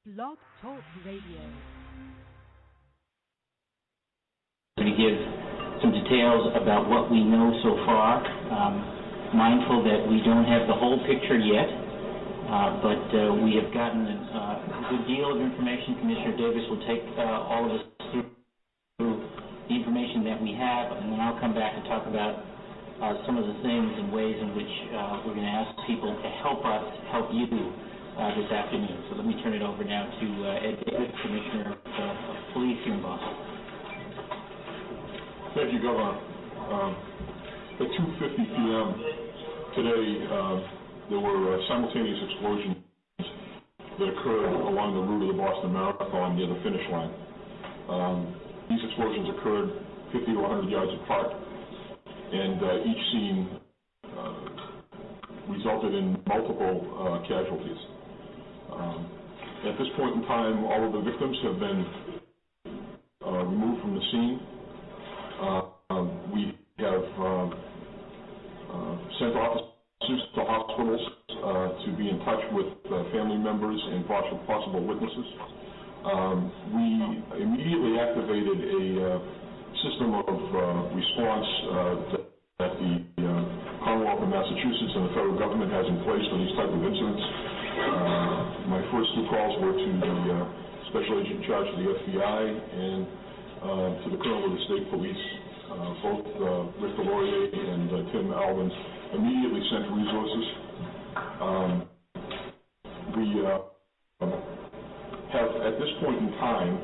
Blog Talk Radio. I'm going to give some details about what we know so far. Mindful that we don't have the whole picture yet, but we have gotten a good deal of information. Commissioner Davis will take all of us through the information that we have, and then I'll come back and talk about some of the things and ways in which we're going to ask people to help us help you this afternoon. So let me turn it over now to Ed Davis, Commissioner of Police here in Boston. Thank you, Governor. At 2:50 p.m. today, there were simultaneous explosions that occurred along the route of the Boston Marathon near the finish line. These explosions occurred 50 to 100 yards apart, and each scene resulted in multiple casualties. At this point in time, all of the victims have been removed from the scene. We have sent officers to hospitals to be in touch with family members and possible witnesses. We immediately activated a system of response that the Commonwealth of Massachusetts and the federal government has in place for these type of incidents. My first two calls were to the Special Agent in charge of the FBI and to the Colonel of the State Police. Both Rick Delorier and Tim Alvin immediately sent resources. We have, at this point in time,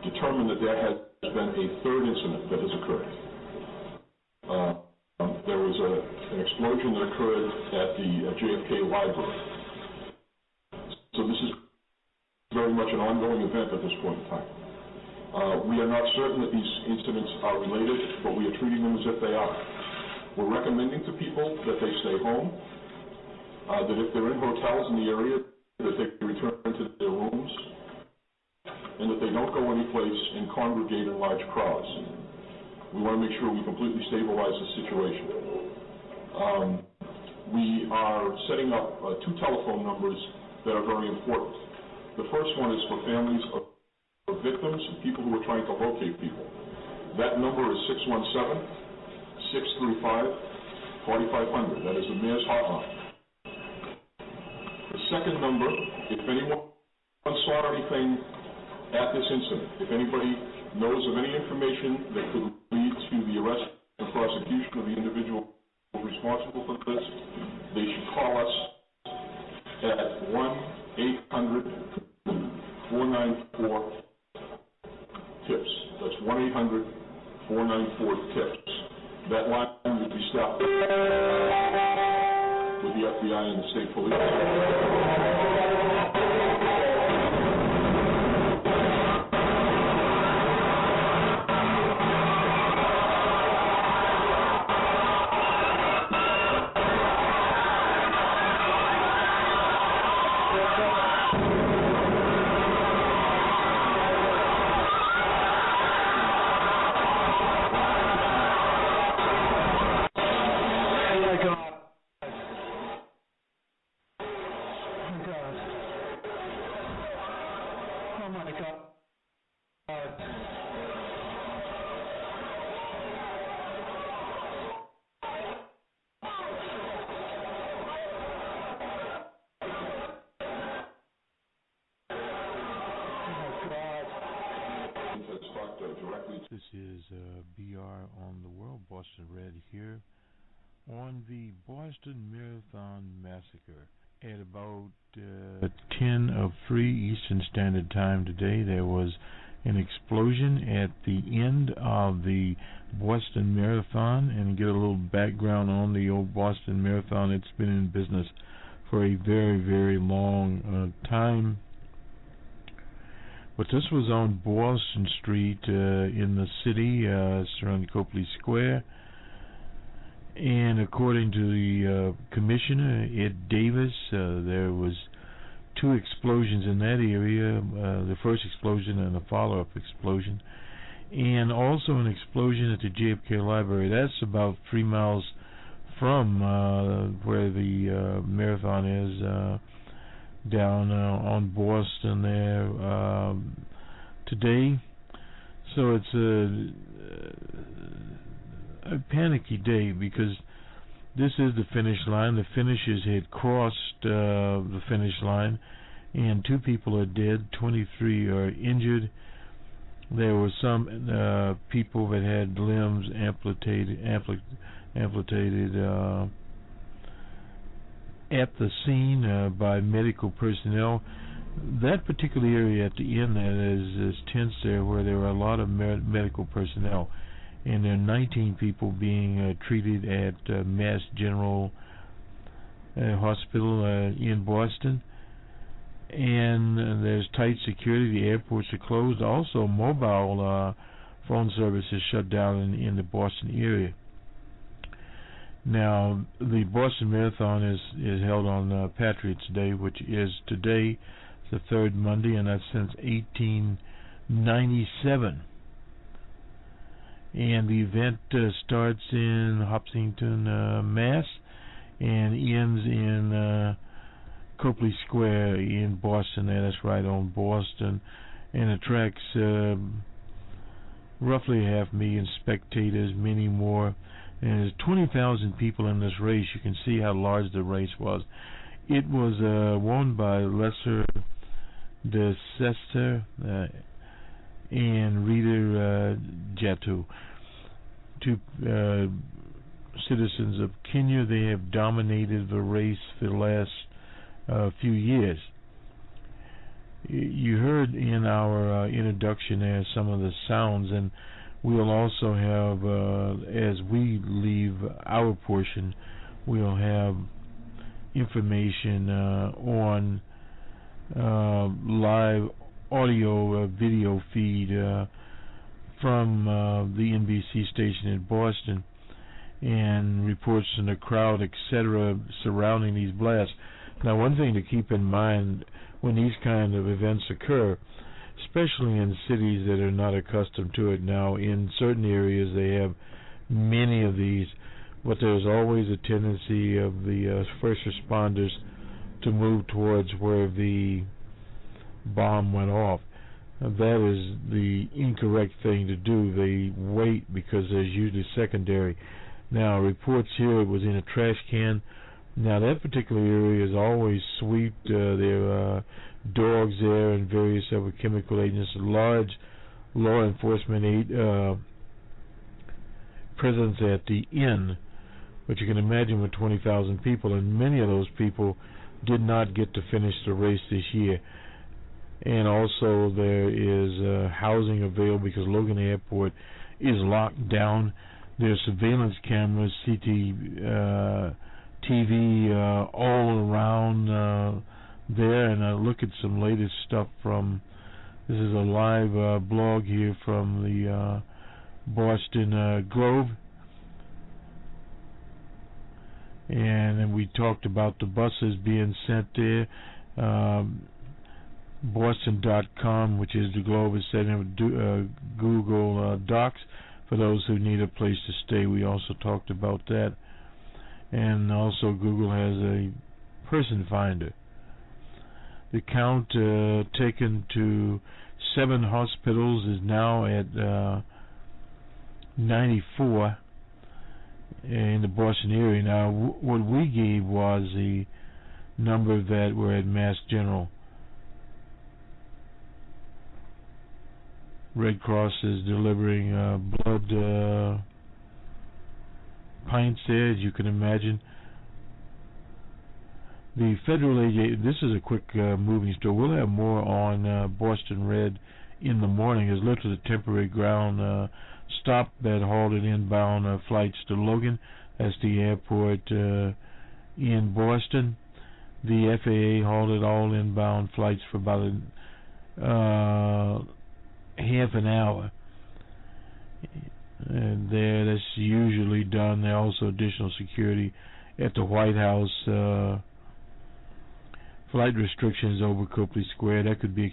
determined that there has been a third incident that has occurred. There was an explosion that occurred at the JFK Library. So this is very much an ongoing event at this point in time. We are not certain that these incidents are related, but we are treating them as if they are. We're recommending to people that they stay home, that if they're in hotels in the area, that they return to their rooms, and that they don't go anyplace and congregate in large crowds. We want to make sure we completely stabilize the situation. We are setting up two telephone numbers that are very important. The first one is for families of victims and people who are trying to locate people. That number is 617-635-4500. That is the mayor's hotline. The second number, if anyone saw anything at this incident, if anybody knows of any information that could lead to the arrest and prosecution of the individual responsible for this, they should call us at 1-800-494-TIPS. That's 1-800-494-TIPS. That line will be staffed with the FBI and the state police. This is BR on the World, Boston Red here on the Boston Marathon Massacre. At about 10:03 Eastern Standard Time today, there was an explosion at the end of the Boston Marathon. And to get a little background on the old Boston Marathon, it's been in business for a very, very long time. But this was on Boston Street in the city, surrounding Copley Square. And according to the commissioner, Ed Davis, there was two explosions in that area, the first explosion and a follow-up explosion. And also an explosion at the JFK Library. That's about 3 miles from where the marathon is, down on Boston there. today. So it's a panicky day because this is the finish line. The finishers had crossed the finish line, and 2 people are dead, 23 are injured. There were some people that had limbs amputated at the scene by medical personnel. That particular area at the end that is tense there, where there were a lot of medical personnel, and there are 19 people being treated at Mass General Hospital in Boston. And there's tight security. The airports are closed. Also, mobile phone service is shut down in the Boston area. Now, the Boston Marathon is held on Patriots Day, which is today, the third Monday, and that's since 1897. And the event starts in Hopkinton, Mass, and ends in Copley Square in Boston. That's right on Boston, and attracts roughly 500,000 spectators, many more. And there's 20,000 people in this race. You can see how large the race was. It was won by Lesser de Sester and Rita Jatu, 2 citizens of Kenya. They have dominated the race for the last few years. You heard in our introduction there some of the sounds, and we'll also have, as we leave our portion, we'll have information on live audio video feed from the NBC station in Boston, and reports from the crowd, etc., surrounding these blasts. Now, one thing to keep in mind when these kind of events occur, especially in cities that are not accustomed to it now, in certain areas they have many of these, but there's always a tendency of the first responders to move towards where the bomb went off. That is the incorrect thing to do. They wait because there's usually secondary. Now, reports here it was in a trash can. Now, that particular area is always swept. There are dogs there and various other chemical agents. Large law enforcement presence at the inn. But you can imagine with 20,000 people, and many of those people did not get to finish the race this year. And also there is housing available because Logan Airport is locked down. There's surveillance cameras, TV all around there, and I look at some latest stuff from, this is a live blog here from the Boston Globe, and then we talked about the buses being sent there. Boston.com, which is the Globe, is setting up Google Docs for those who need a place to stay. We also talked about that. And also Google has a person finder. The count taken to 7 hospitals is now at 94 in the Boston area. Now, what we gave was the number that were at Mass General. Red Cross is delivering blood pints there, as you can imagine. The Federal Aviation, this is a quick moving story. We'll have more on Boston Red in the morning. There's literally a temporary ground stop that halted inbound flights to Logan. That's the airport in Boston. The FAA halted all inbound flights for about half an hour. And that's usually done. There are also additional security at the White House. Flight restrictions over Copley Square, that could be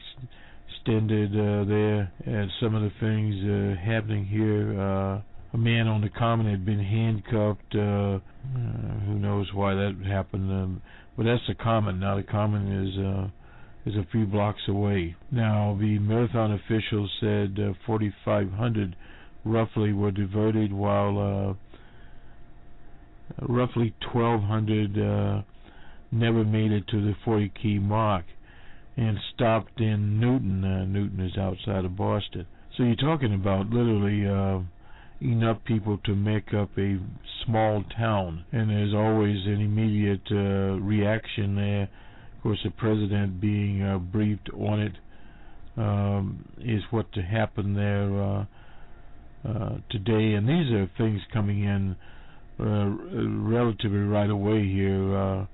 extended there. And some of the things happening here, a man on the Common had been handcuffed. Who knows why that happened, but that's the Common. Now the Common is a few blocks away. Now, the marathon officials said 4,500 roughly were diverted, while roughly 1,200 never made it to the 40-key mark and stopped in Newton. Newton is outside of Boston. So you're talking about literally enough people to make up a small town, and there's always an immediate reaction there. Of course, the president being briefed on it is what to happen there today, and these are things coming in relatively right away here.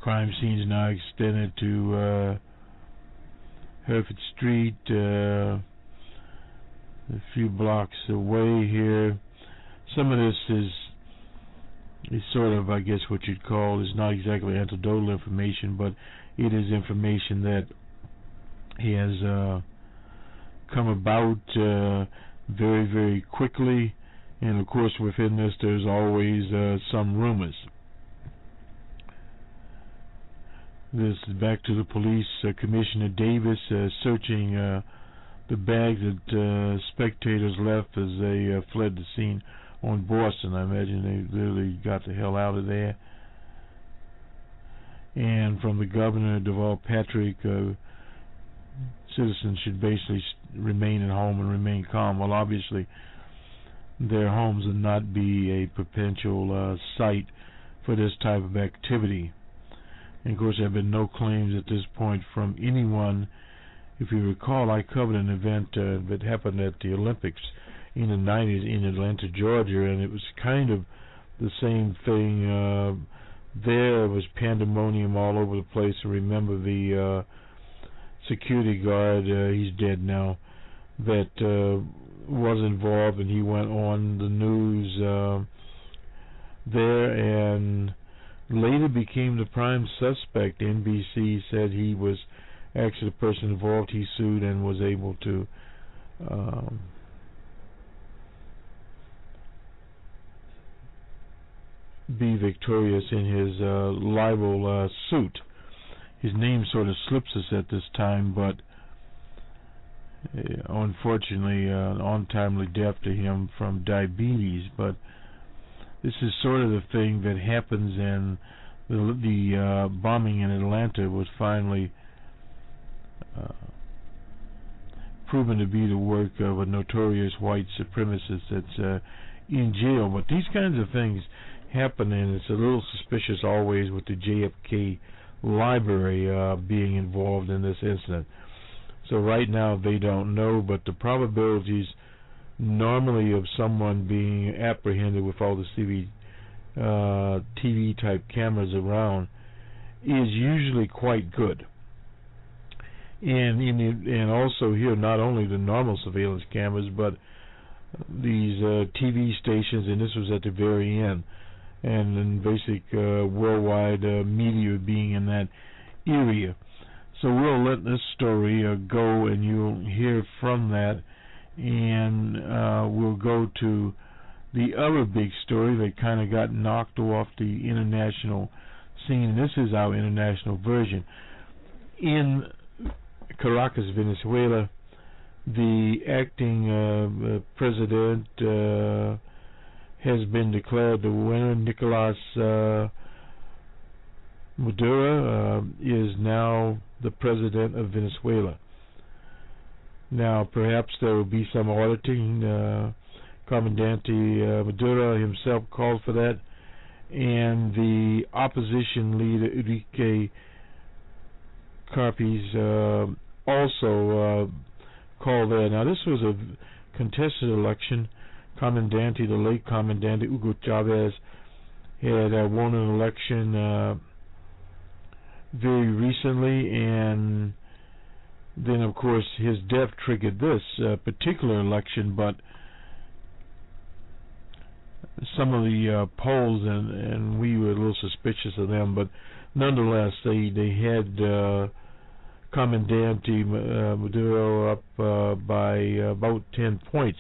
Crime scenes now extended to Hereford Street, a few blocks away here. Some of this is sort of, I guess, what you'd call, is not exactly anecdotal information, but it is information that has come about very, very quickly, and of course within this there's always some rumors. This is back to the police. Commissioner Davis searching the bags that spectators left as they fled the scene on Boston. I imagine they literally got the hell out of there. And from the governor, Deval Patrick, citizens should basically remain at home and remain calm. Well, obviously their homes will not be a potential site for this type of activity. And of course, there have been no claims at this point from anyone. If you recall, I covered an event that happened at the Olympics in the 90s in Atlanta, Georgia, and it was kind of the same thing. There was pandemonium all over the place. I remember the security guard, he's dead now, that was involved, and he went on the news there and later became the prime suspect. NBC said he was actually the person involved. He sued and was able to be victorious in his libel suit. His name sort of slips us at this time, but unfortunately an untimely death to him from diabetes. But this is sort of the thing that happens, and the bombing in Atlanta was finally proven to be the work of a notorious white supremacist that's in jail. But these kinds of things happen, and it's a little suspicious always with the JFK library being involved in this incident. So right now they don't know, but the probabilities normally of someone being apprehended with all the TV type cameras around is usually quite good. And also here, not only the normal surveillance cameras, but these TV stations, and this was at the very end, and then basic worldwide media being in that area. So we'll let this story go, and you'll hear from that. And we'll go to the other big story that kind of got knocked off the international scene. This is our international version. In Caracas, Venezuela, the acting president has been declared the winner. Nicolas Maduro is now the president of Venezuela. Now, perhaps there will be some auditing. Comandante Maduro himself called for that, and the opposition leader Enrique Carpes also called there. Now, this was a contested election. The late Comandante Hugo Chavez had won an election very recently, and then, of course, his death triggered this particular election. But some of the polls, and we were a little suspicious of them, but nonetheless, they had Comandante Maduro up by about 10 points.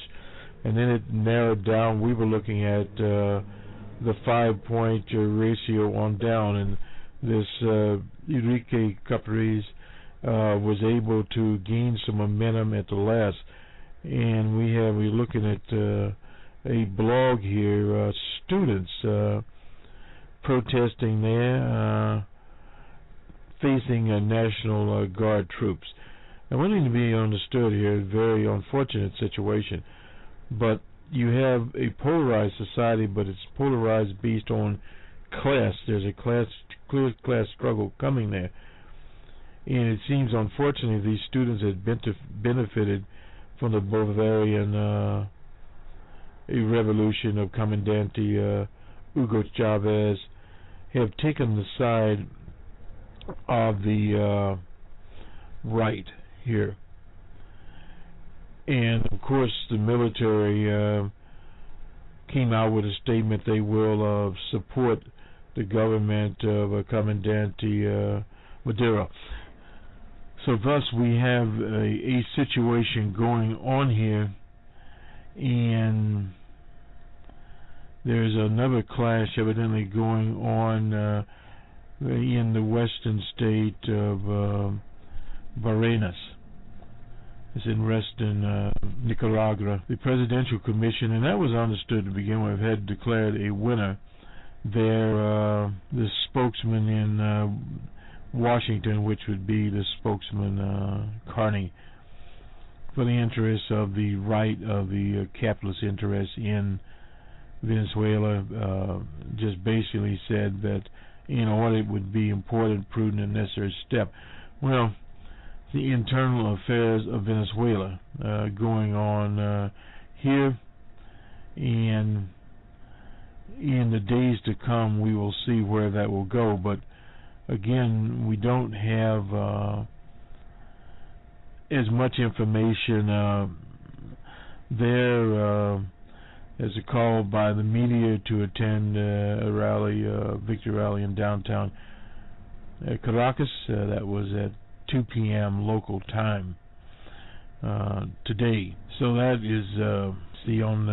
And then it narrowed down. We were looking at the 5-point ratio on down, and this Enrique Capriz was able to gain some momentum at the last. And we're looking at a blog here, students protesting there, facing National Guard troops. Now, one thing to be understood here, a very unfortunate situation, but you have a polarized society, but it's polarized based on class. There's a clear class struggle coming there. And it seems, unfortunately, these students had benefited from the Bolivarian revolution of Comandante Hugo Chavez, have taken the side of the right here. And, of course, the military came out with a statement they will support the government of Comandante Maduro. So thus we have a situation going on here, and there's another clash evidently going on in the western state of Barinas. It's in western Nicaragua. The Presidential Commission, and that was understood to begin with, had declared a winner there. The spokesman in Washington, which would be the spokesman Carney, for the interests of the right of the capitalist interests in Venezuela, just basically said that in order it would be important, prudent, and necessary step. Well, the internal affairs of Venezuela going on here, and in the days to come we will see where that will go. But again, we don't have as much information there. As a call by the media to attend a rally, victory rally in downtown Caracas. That was at 2 p.m. local time today. So that is see on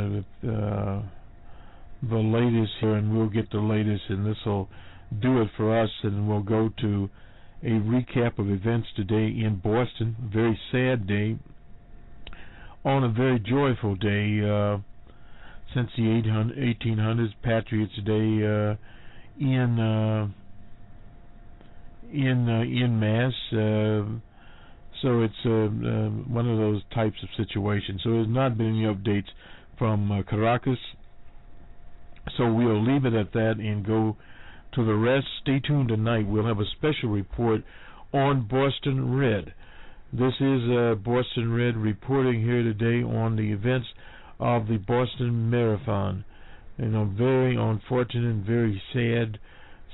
the latest here, and we'll get the latest, and this will do it for us, and we'll go to a recap of events today in Boston. Very sad day on a very joyful day. Since the 1800s, Patriots Day in mass. So it's one of those types of situations. So there's not been any updates from Caracas. So we'll leave it at that and go to the rest. Stay tuned tonight. We'll have a special report on Boston Red. This is Boston Red reporting here today on the events of the Boston Marathon. And a very unfortunate and very sad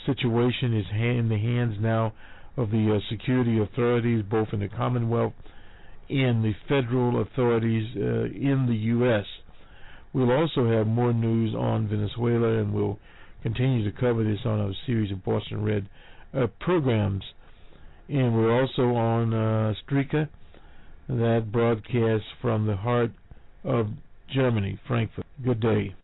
situation is in the hands now of the security authorities, both in the Commonwealth and the federal authorities in the U.S. We'll also have more news on Venezuela, and we'll continue to cover this on a series of Boston Red programs. And we're also on Strika, that broadcasts from the heart of Germany, Frankfurt. Good day.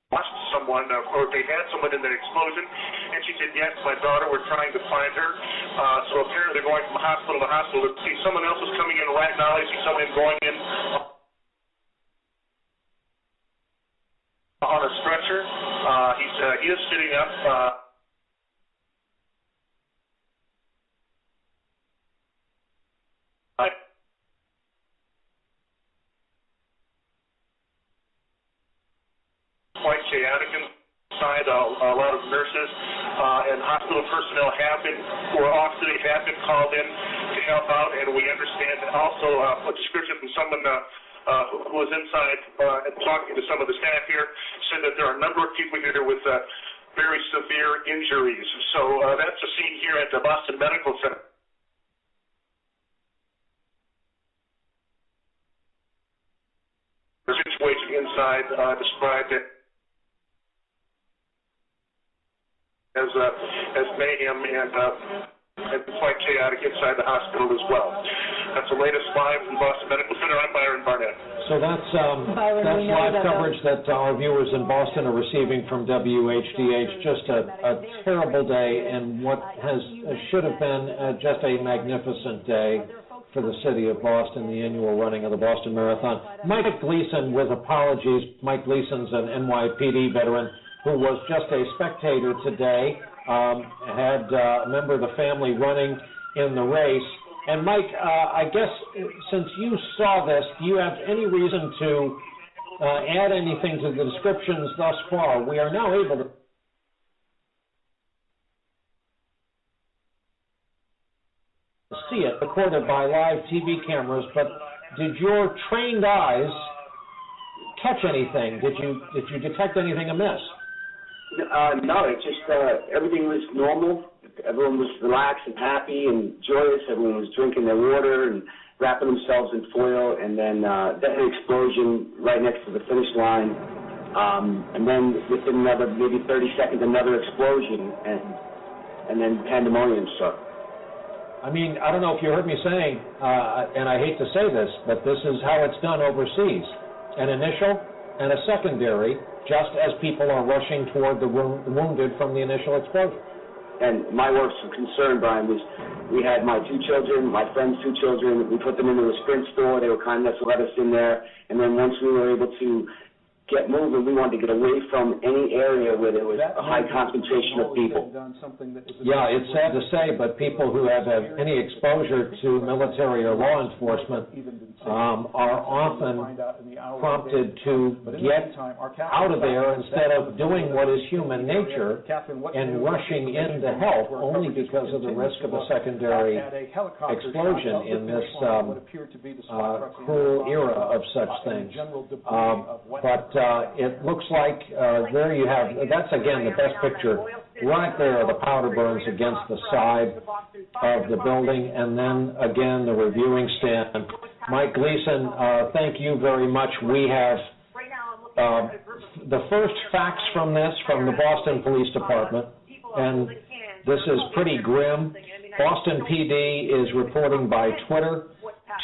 Watched someone, or they had someone in the explosion, and she said, yes, my daughter, we're trying to find her. So apparently they're going from hospital to hospital. See, someone else is coming in right now. I see someone going in on a stretcher. He is sitting up. Quite chaotic inside. A lot of nurses and hospital personnel have been called in to help out, and we understand also a description from someone who was inside and talking to some of the staff here, said that there are a number of people here with very severe injuries. So that's the scene here at the Boston Medical Center. The situation inside described it. as mayhem and quite chaotic inside the hospital as well. That's the latest live from Boston Medical Center. I'm Byron Barnett. So that's live coverage that our viewers in Boston are receiving from WHDH. Just a terrible day, and what should have been just a magnificent day for the city of Boston, the annual running of the Boston Marathon. Mike Gleason, with apologies. Mike Gleason's an NYPD veteran who was just a spectator today, had a member of the family running in the race. And Mike, I guess since you saw this, do you have any reason to add anything to the descriptions thus far? We are now able to see it recorded by live TV cameras, but did your trained eyes catch anything? Did you detect anything amiss? No, it just everything was normal. Everyone was relaxed and happy and joyous. Everyone was drinking their water and wrapping themselves in foil, and then an explosion right next to the finish line, and then within another maybe 30 seconds, another explosion, and then pandemonium struck. I mean, I don't know if you heard me saying, and I hate to say this, but this is how it's done overseas. An initial and a secondary, just as people are rushing toward the wounded from the initial explosion. And my worst concern, Brian, was we had my two children, my friend's two children. We put them into a Sprint store. They were kind enough to let us in there. And then once we were able to get moving, we wanted to get away from any area where there was a high concentration of people. Yeah, it's sad to say, but people who have any exposure to military or law enforcement are often prompted to get out of there instead of doing what is human nature and rushing in to help only because of the risk of a secondary explosion in this cruel era of such things. But it looks like there you have, that's again the best picture. Right there, the powder burns against the side of the building, and then again the reviewing stand. Mike Gleason, thank you very much. We have the first facts from this from the Boston Police Department, and this is pretty grim. Boston PD is reporting by Twitter,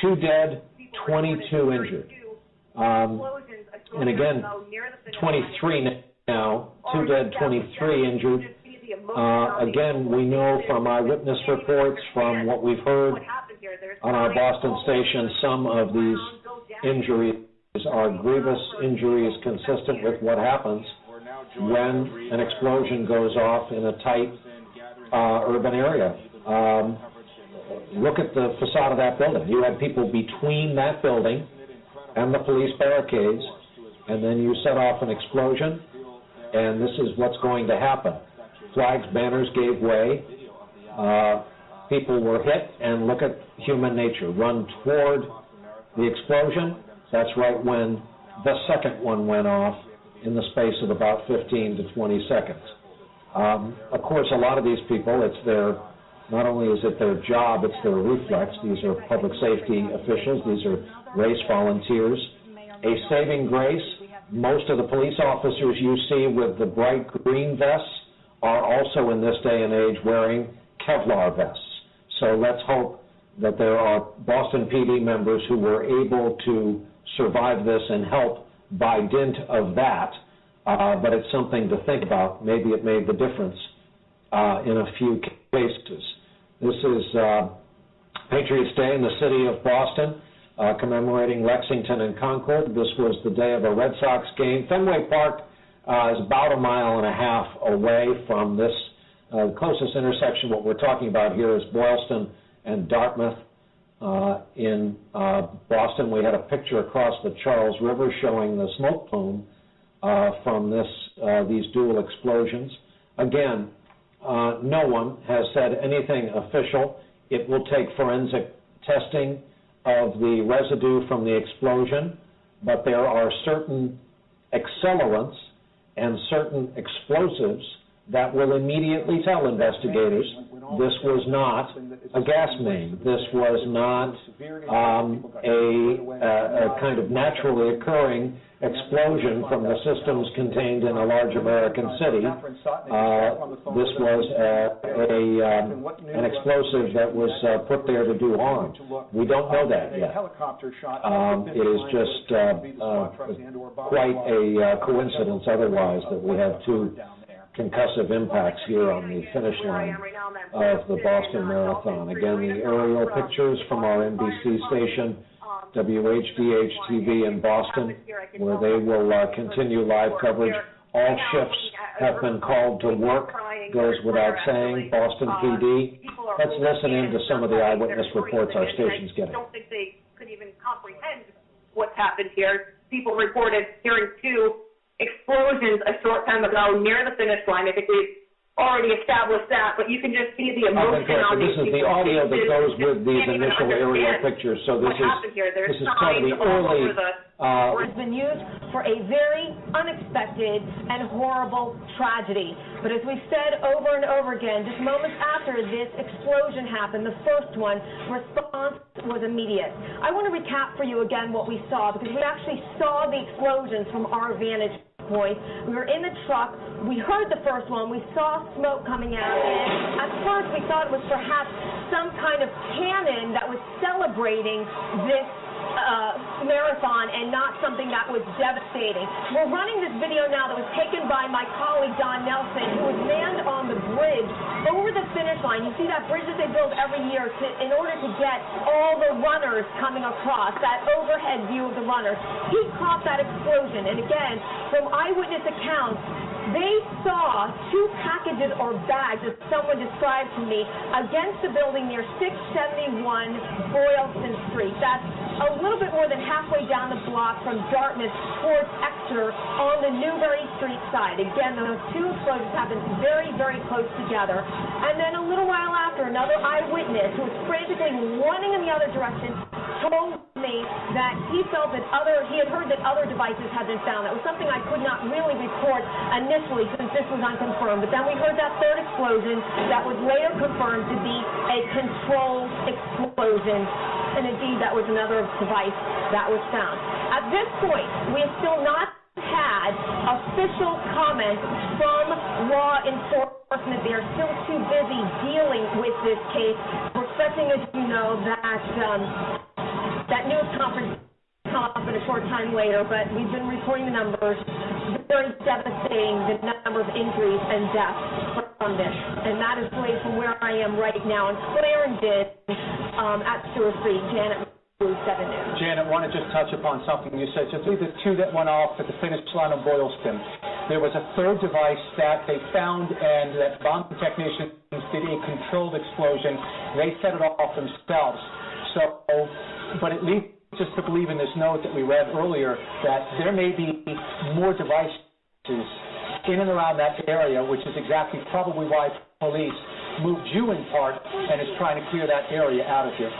2 dead, 22 injured. And again, 23 now, 2 dead, 23 injured. Again, we know from eyewitness reports, from what we've heard on our Boston station, some of these injuries are grievous injuries consistent with what happens when an explosion goes off in a tight urban area. Look at the facade of that building. You had people between that building and the police barricades, and then you set off an explosion, and this is what's going to happen. Flags, banners gave way. People were hit, and look at human nature. Run toward the explosion. That's right when the second one went off in the space of about 15 to 20 seconds. Of course, a lot of these people, not only is it their job, it's their reflex. These are public safety officials. These are race volunteers. A saving grace, most of the police officers you see with the bright green vests are also in this day and age wearing Kevlar vests. So let's hope that there are Boston PD members who were able to survive this and help by dint of that, but it's something to think about. Maybe it made the difference in a few cases. This is Patriots Day in the city of Boston, commemorating Lexington and Concord. This was the day of a Red Sox game. Fenway Park is about a mile and a half away from this. The closest intersection, what we're talking about here, is Boylston and Dartmouth. In Boston, we had a picture across the Charles River showing the smoke plume from these dual explosions. Again, no one has said anything official. It will take forensic testing of the residue from the explosion, but there are certain accelerants and certain explosives that will immediately tell investigators this was not a gas main. This was not a kind of naturally occurring explosion from the systems contained in a large American city. This was an explosive that was put there to do harm. We don't know that yet. It is just quite a coincidence otherwise that we have two concussive impacts here on the finish line of the Boston Marathon. Again, the aerial pictures from our NBC station, WHDH-TV in Boston, where they will continue live coverage. All shifts have been called to work, goes without saying. Boston PD. Let's listen in to some of the eyewitness reports our station's getting. I don't think they could even comprehend what's happened here. People reported hearing two explosions a short time ago near the finish line. I think we've already established that, but you can just see the emotion on these people. This is the audio that goes with these initial aerial pictures, so this is part of the early... It's been used for a very unexpected and horrible tragedy. But as we've said over and over again, just moments after this explosion happened, the first one, response was immediate. I want to recap for you again what we saw, because we actually saw the explosions from our vantage point. We were in the truck. We heard the first one. We saw smoke coming out. And at first, we thought it was perhaps some kind of cannon that was celebrating this marathon and not something that was devastating. We're running this video now that was taken by my colleague Don Nelson, who was manned on the bridge over the finish line. You see that bridge that they build every year in order to get all the runners coming across, that overhead view of the runners. He caught that explosion, and again, from eyewitness accounts, they saw two packages or bags, as someone described to me, against the building near 671 Boylston Street. That's a little bit more than halfway down the block from Dartmouth towards Exeter on the Newbury Street side. Again, those two explosions happened very, very close together. And then a little while after, another eyewitness who was frantically running in the other direction told me that he felt that he had heard that other devices had been found. That was something I could not really report initially since this was unconfirmed. But then we heard that third explosion that was later confirmed to be a controlled explosion. And indeed, that was another device that was found. At this point, we have still not had official comment from law enforcement. They are still too busy dealing with this case. We're expecting, as you know, that news conference come up in a short time later, but we've been reporting the numbers. Very devastating, the number of injuries and deaths from this. And that is away from where I am right now in Clarendon at Stewart Street. Janet, 7 News. Janet, I want to just touch upon something you said. So these are the two that went off at the finish line of Boylston. There was a third device that they found, and that bombing technicians did a controlled explosion. They set it off themselves. So, but it leads us to believe in this note that we read earlier that there may be more devices in and around that area, which is exactly probably why police moved you in part and is trying to clear that area out of here.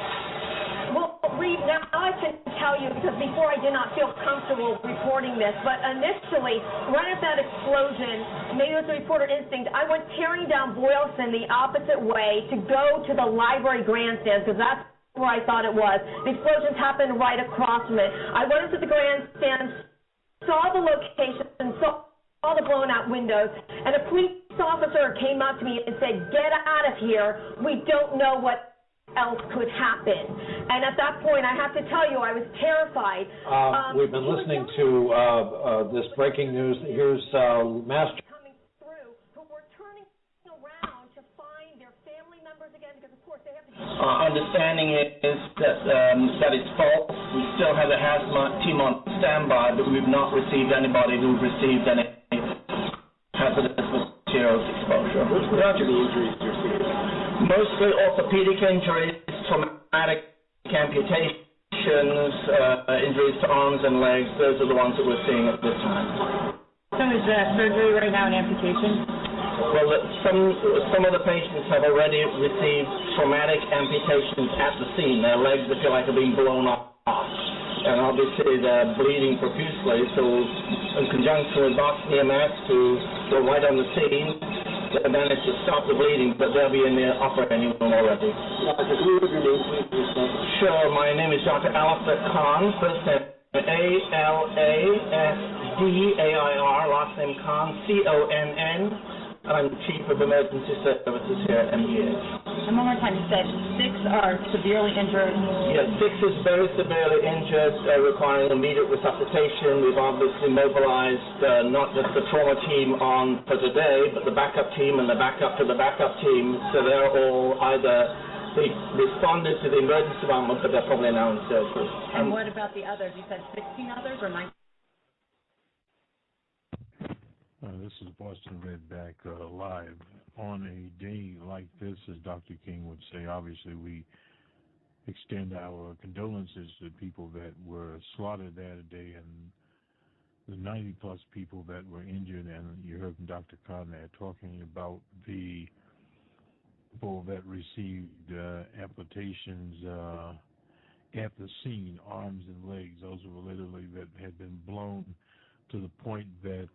Well, Reed, now I can tell you, because before I did not feel comfortable reporting this, but initially, right at that explosion, maybe it was a reporter instinct, I went tearing down Boylston the opposite way to go to the library grandstands, because that's where I thought it was. The explosions happened right across from it. I went into the grandstand, saw the location, saw all the blown out windows, and a police officer came up to me and said, "Get out of here. We don't know what else could happen." And at that point, I have to tell you, I was terrified. We've been listening to this breaking news. Here's Master coming through, who were turning around to find their family members again, because of course they have to. Our understanding is that it's false. We still have a hazmat team on standby, but we've not received anybody who's received any hazardous materials exposure. What's the nature of the injuries you're seeing? Mostly orthopedic injuries, traumatic amputations, injuries to arms and legs. Those are the ones that we're seeing at this time. So is surgery right now an amputation? Well, some of the patients have already received traumatic amputations at the scene. Their legs, if you like, are being blown off. And obviously they're bleeding profusely, so in conjunction with Boston EMS to go right on the scene, they managed to stop the bleeding, but they'll be in the operating room already. Can you give your name, please? Sure, my name is Dr. Alistair Khan, first name A-L-A-S-D-A-I-R, last name Conn, C-O-N-N, and I'm Chief of Emergency Services here at MGH. And one more time, you said 6 are severely injured. Yes, 6 is very severely injured, requiring immediate resuscitation. We've obviously mobilized not just the trauma team on for today, but the backup team and the backup to the backup team, so they're all either they responded to the emergency department, but they're probably now in surgery. And what about the others? You said 16 others or 19? This is Boston Red back live. On a day like this, as Dr. King would say, obviously we extend our condolences to people that were slaughtered that day and the 90-plus people that were injured. And you heard from Dr. Conn there talking about the people that received amputations at the scene, arms and legs. Those were literally that had been blown to the point that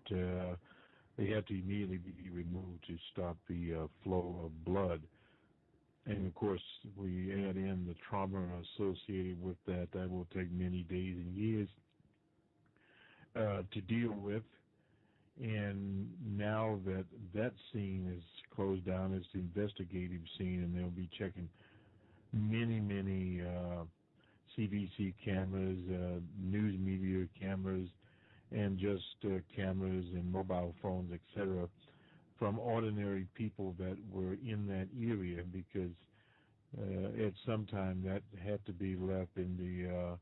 they had to immediately be removed to stop the flow of blood. And of course, we add in the trauma associated with that. That will take many days and years to deal with. And now that that scene is closed down, it's the investigative scene, and they'll be checking many CBC cameras, news media cameras, and just cameras and mobile phones, etc., from ordinary people that were in that area, because at some time that had to be left in the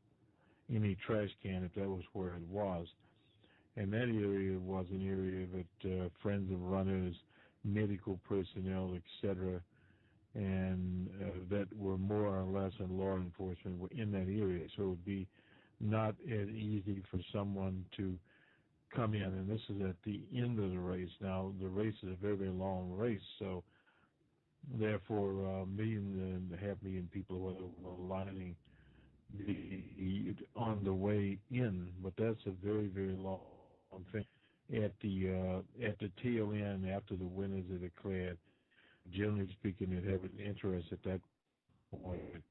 any trash can if that was where it was. And that area was an area that friends of runners, medical personnel, etc., and that were more or less in law enforcement were in that area. So it would be not as easy for someone to come in. And this is at the end of the race. Now, the race is a very, very long race, so therefore 1.5 million people were lining on the way in. But that's a very, very long thing. At the tail end, after the winners are declared, generally speaking, they'd have an interest at that point,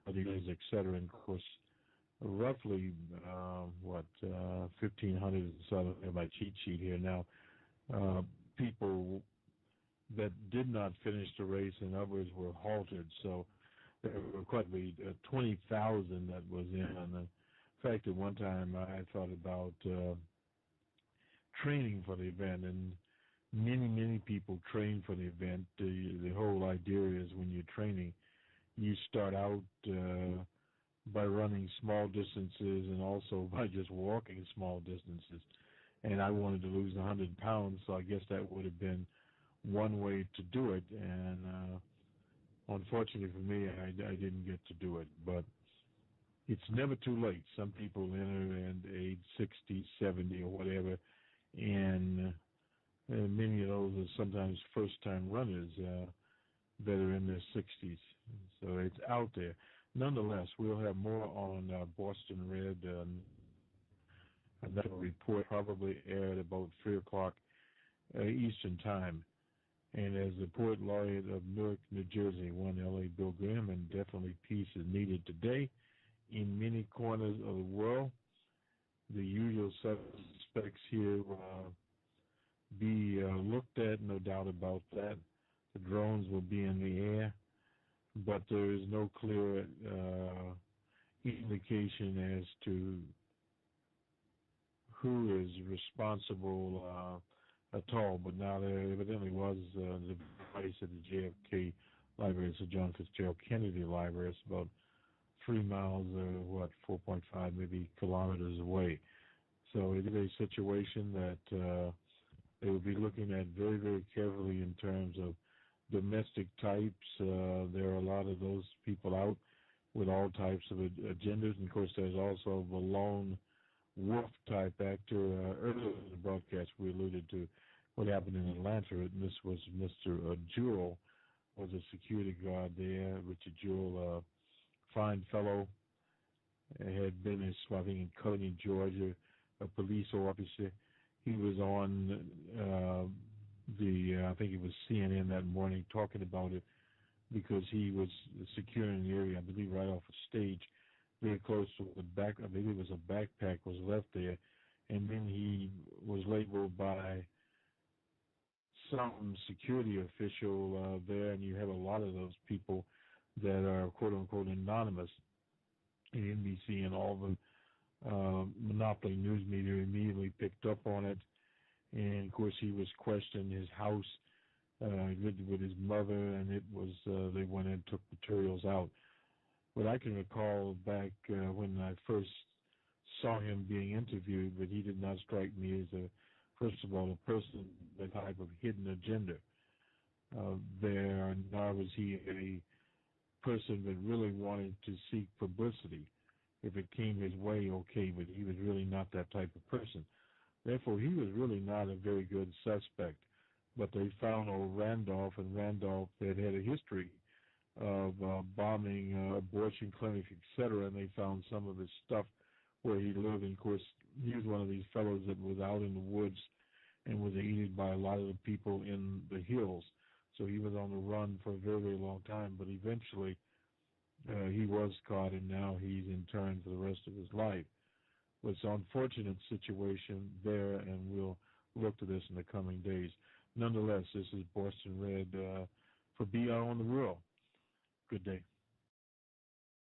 et cetera. And of course, roughly 1,500. So I have my cheat sheet here now. People that did not finish the race, and others were halted. So there were quite 20,000 that was in. And in fact, at one time I thought about training for the event, and many people train for the event. The whole idea is when you're training, you start out by running small distances and also by just walking small distances. And I wanted to lose 100 pounds, so I guess that would have been one way to do it. And unfortunately for me, I didn't get to do it. But it's never too late. Some people enter at age 60, 70, or whatever, and many of those are sometimes first-time runners that are in their 60s. So it's out there. Nonetheless, we'll have more on Boston Red. That report probably aired about 3 o'clock Eastern Time. And as the poet laureate of Newark, New Jersey, one L.A. Bill Graham, and definitely peace is needed today in many corners of the world. The usual suspects here be looked at, no doubt about that. The drones will be in the air, but there is no clear indication as to who is responsible at all. But now there evidently was the device at the JFK Library. It's the John Fitzgerald Kennedy Library. It's about 3 miles, 4.5 maybe kilometers away. So it is a situation that they will be looking at very, very carefully in terms of domestic types. There are a lot of those people out with all types of agendas. And, of course, there's also the lone wolf type actor. Earlier in the broadcast, we alluded to what happened in Atlanta. And this was Mr. Jewell, was a security guard there. Richard Jewell, fine fellow, had been in Covington, Georgia, a police officer. He was on I think it was CNN that morning talking about it because he was securing the area, I believe, right off a stage very close to the back. I believe it was a backpack was left there, and then he was labeled by some security official there, and you have a lot of those people that are quote-unquote anonymous. And NBC and all the monopoly news media immediately picked up on it, and of course he was questioned. His house, he lived with his mother, and it was they went in and took materials out. But I can recall back when I first saw him being interviewed, but he did not strike me as first of all, a person with a type of hidden agenda there, nor was he a person that really wanted to seek publicity. If it came his way, okay, but he was really not that type of person. Therefore, he was really not a very good suspect. But they found old Randolph, and Randolph had a history of bombing abortion clinics, etc., and they found some of his stuff where he lived. And, of course, he was one of these fellows that was out in the woods and was aided by a lot of the people in the hills. So he was on the run for a very, very long time, but eventually he was caught, and now he's interned for the rest of his life. But it's an unfortunate situation there, and we'll look to this in the coming days. Nonetheless, this is Boston Red for BR on the World. Good day.